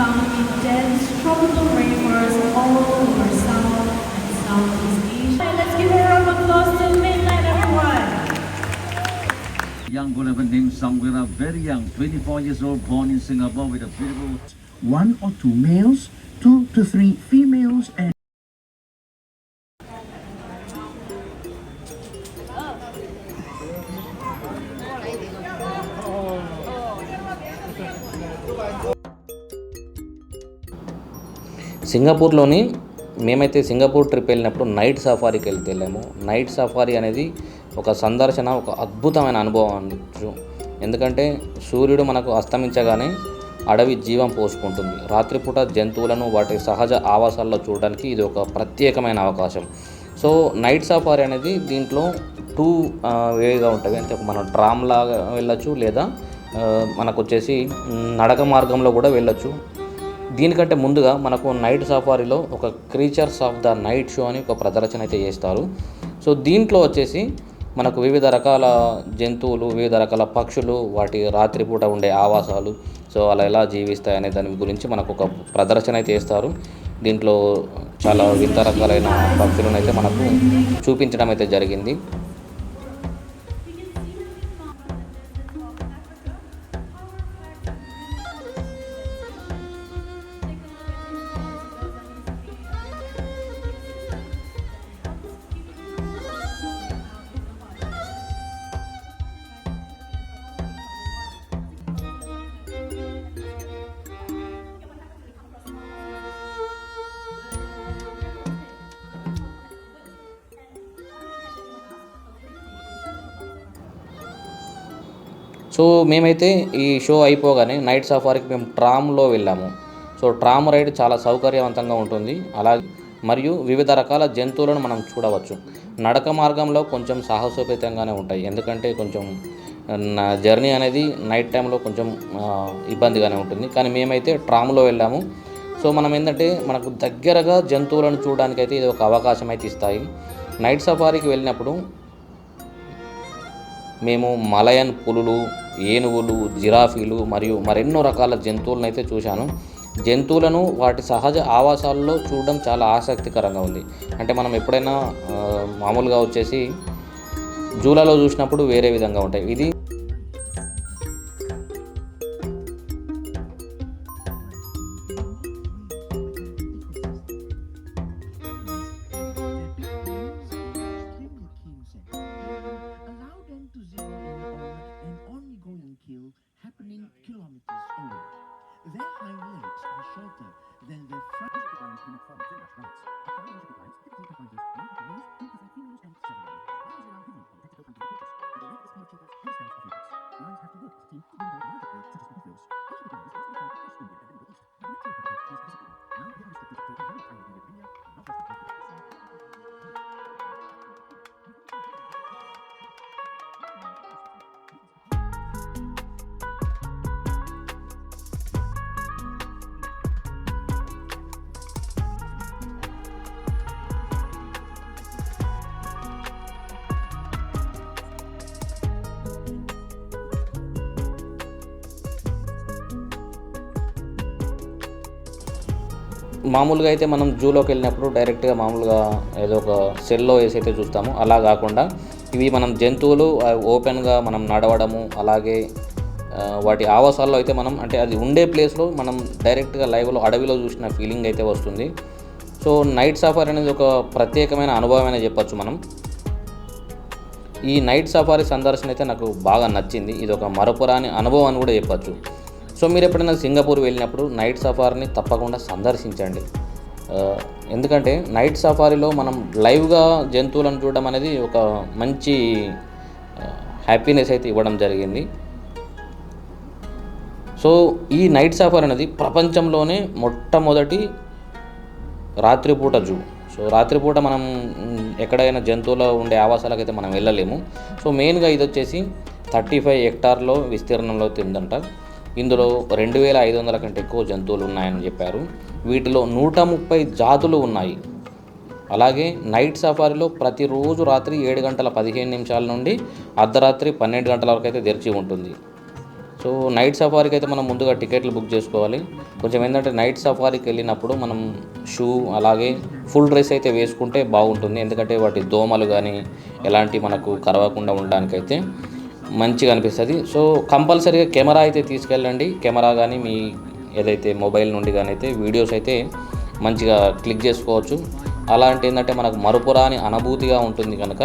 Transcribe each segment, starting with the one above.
found in dense tropical rainforests all over South and Southeast Asia. Let's give a round of applause to Mainland, everyone. Young woman named Sangwira, very young, 24 years old, born in Singapore with a beautiful 1 or 2 males, 2 to 3 females, and సింగపూర్లోని మేమైతే Singapore trip వెళ్ళినప్పుడు night సఫారీకి వెళ్ళాము. Night safari అనేది ఒక సందర్శన, ఒక అద్భుతమైన అనుభవం అనొచ్చు. ఎందుకంటే సూర్యుడు మనకు అస్తమించగానే అడవి జీవం పోసుకుంటుంది. రాత్రిపూట జంతువులను వాటి సహజ ఆవాసాల్లో చూడడానికి ఇది ఒక ప్రత్యేకమైన అవకాశం. సో నైట్ సఫారీ అనేది దీంట్లో 2 వేగా ఉంటుంది. అంటే మనం ట్రామ్ లాగా వెళ్ళొచ్చు, లేదా మనకు వచ్చేసి నడక మార్గంలో కూడా వెళ్ళొచ్చు. దీనికంటే ముందుగా మనకు నైట్ సఫారీలో ఒక creatures of the night show అని ఒక ప్రదర్శన అయితే చేస్తారు. సో దీంట్లో వచ్చేసి మనకు వివిధ రకాల జంతువులు, వివిధ రకాల పక్షులు, వాటి రాత్రిపూట ఉండే ఆవాసాలు, సో అలా ఎలా జీవిస్తాయి అనే దాని గురించి మనకు ఒక ప్రదర్శన అయితే చేస్తారు. దీంట్లో చాలా వింత రకాలైన పక్షులను అయితే మనకు చూపించడం అయితే జరిగింది. సో మేమైతే ఈ షో అయిపోగానే నైట్ సఫారీకి మేము ట్రామ్లో వెళ్ళాము. సో ట్రామ్ రైడ్ చాలా సౌకర్యవంతంగా ఉంటుంది. అలాగే మరియు వివిధ రకాల జంతువులను మనం చూడవచ్చు. నడక మార్గంలో కొంచెం సాహసోపేతంగానే ఉంటాయి, ఎందుకంటే కొంచెం జర్నీ అనేది నైట్ టైంలో కొంచెం ఇబ్బందిగానే ఉంటుంది. కానీ మేమైతే ట్రామ్లో వెళ్ళాము. సో మనం ఏంటంటే మనకు దగ్గరగా జంతువులను చూడడానికైతే ఇది ఒక అవకాశం అయితే ఇస్తాయి. నైట్ సఫారీకి వెళ్ళినప్పుడు మేము మలయన్ పులులు, ఏనుగులు, జిరాఫీలు మరియు మరెన్నో రకాల జంతువులను అయితే చూశాను. జంతువులను వాటి సహజ ఆవాసాల్లో చూడడం చాలా ఆసక్తికరంగా ఉంది. అంటే మనం ఎప్పుడైనా మామూలుగా వచ్చేసి జూలలో చూసినప్పుడు వేరే విధంగా ఉంటాయి. ఇది kilometers away. Their hind legs are shorter than their front. మామూలుగా అయితే మనం జూలోకి వెళ్ళినప్పుడు డైరెక్ట్గా మామూలుగా ఏదో ఒక సెల్లో వేసి అయితే చూస్తాము. అలా కాకుండా ఇవి మనం జంతువులు ఓపెన్గా మనం నడవడము, అలాగే వాటి ఆవాసాల్లో అయితే మనం అంటే అది ఉండే ప్లేస్లో మనం డైరెక్ట్గా లైవ్లో అడవిలో చూసిన ఫీలింగ్ అయితే వస్తుంది. సో నైట్ సఫారీ అనేది ఒక ప్రత్యేకమైన అనుభవం అనే చెప్పచ్చు మనం. ఈ నైట్ సఫారీ సందర్శన అయితే నాకు బాగా నచ్చింది. ఇది ఒక మరపురాని అనుభవం అని కూడా చెప్పచ్చు. సో మీరు ఎప్పుడైనా సింగపూర్ వెళ్ళినప్పుడు నైట్ సఫారీని తప్పకుండా సందర్శించండి. ఎందుకంటే నైట్ సఫారీలో మనం లైవ్గా జంతువులను చూడడం అనేది ఒక మంచి హ్యాపీనెస్ అయితే ఇవ్వడం జరిగింది. సో ఈ నైట్ సఫారీ అనేది ప్రపంచంలోనే మొట్టమొదటి రాత్రిపూట జూ. సో రాత్రిపూట మనం ఎక్కడైనా జంతువులు ఉండే ఆవాసాలకైతే మనం వెళ్ళలేము. సో మెయిన్గా ఇది వచ్చేసి 35 హెక్టార్లో విస్తీర్ణంలో తిందంట. ఇందులో 2500 కంటే ఎక్కువ జంతువులు ఉన్నాయని చెప్పారు. వీటిలో 130 జాతులు ఉన్నాయి. అలాగే నైట్ సఫారీలో ప్రతిరోజు రాత్రి 7 గంటల 15 నిమిషాల నుండి అర్ధరాత్రి 12 గంటల వరకు అయితే తెరిచి ఉంటుంది. సో నైట్ సఫారీకి అయితే మనం ముందుగా టికెట్లు బుక్ చేసుకోవాలి. కొంచెం ఏంటంటే నైట్ సఫారీకి వెళ్ళినప్పుడు మనం షూ అలాగే ఫుల్ డ్రెస్ అయితే వేసుకుంటే బాగుంటుంది. ఎందుకంటే వాటి దోమలు కానీ ఎలాంటి మనకు కరవకుండా ఉండడానికైతే మంచిగా అనిపిస్తుంది. సో కంపల్సరీగా కెమెరా అయితే తీసుకెళ్ళండి. కెమెరా కానీ మీ ఏదైతే మొబైల్ నుండి కానీ అయితే వీడియోస్ అయితే మంచిగా క్లిక్ చేసుకోవచ్చు. అలాంటి ఏంటంటే మనకు మరుపురాని అనుభూతిగా ఉంటుంది కనుక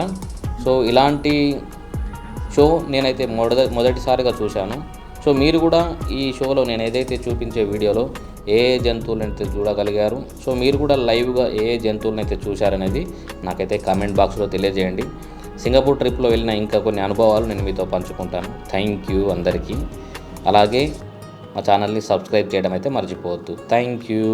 సో ఇలాంటి షో నేనైతే మొదటిసారిగా చూశాను. సో మీరు కూడా ఈ షోలో నేను ఏదైతే చూపించే వీడియోలో ఏ జంతువులను అయితే చూడగలిగారు, సో మీరు కూడా లైవ్గా ఏ జంతువులను అయితే చూశారనేది నాకైతే కామెంట్ బాక్స్లో తెలియజేయండి. సింగపూర్ ట్రిప్లో వెళ్ళిన ఇంకా కొన్ని అనుభవాలు నేను మీతో పంచుకుంటాను. థ్యాంక్ యూ అందరికీ. అలాగే మా ఛానల్ని సబ్స్క్రైబ్ చేయడం అయితే మర్చిపోవద్దు. Thank you.